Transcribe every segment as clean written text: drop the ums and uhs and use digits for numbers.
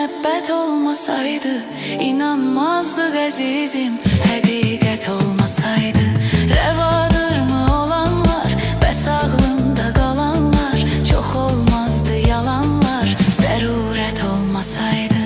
Məhəbbət olmasaydı inanmazdık əzizim. Həqiqət olmasaydı rəvadırmı olanlar, bəs ağlımda qalanlar? Çox olmazdı yalanlar, zərurət olmasaydı.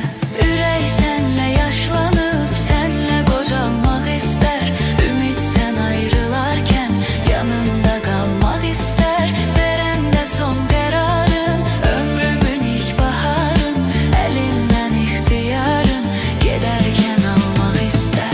Ürək sənlə yaşlanıb, sənlə qocalmaq istər. Ümid sən ayrılarkən yanında qalmaq istər. Verəndə son qərarın, ömrümün ilk baharın, əlindən ixtiyarın, gedərkən almaq istər.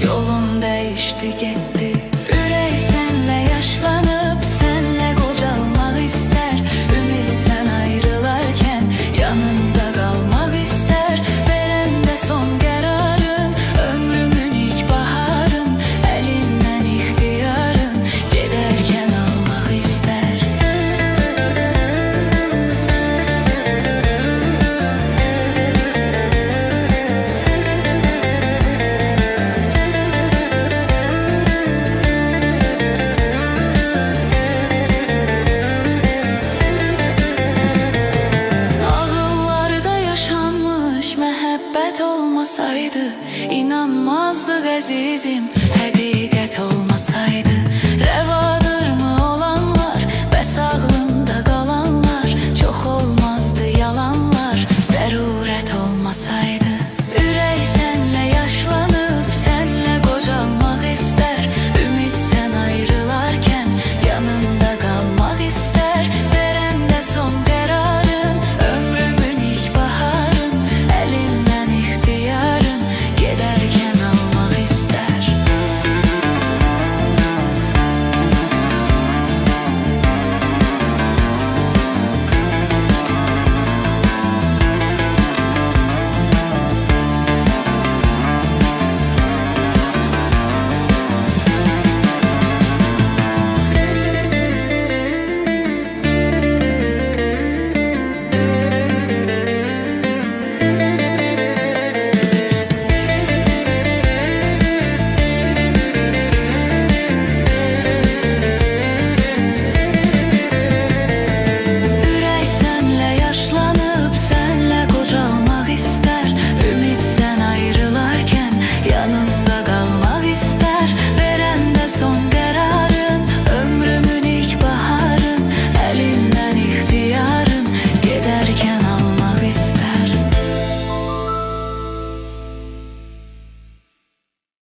Yolun dəyişdi, getdi. Ürək sənlə yaşlanıb, sənlə qocalmaq istər. Ümid sən ayrılarkən yanında qalmaq istər. Verəndə son qərarın, ömrümün ilk baharın, əlindən ixtiyarın, gedərkən almaq istər. Məhəbbət olmasaydı inanmazdıq əzizim. Həqiqət olmasaydı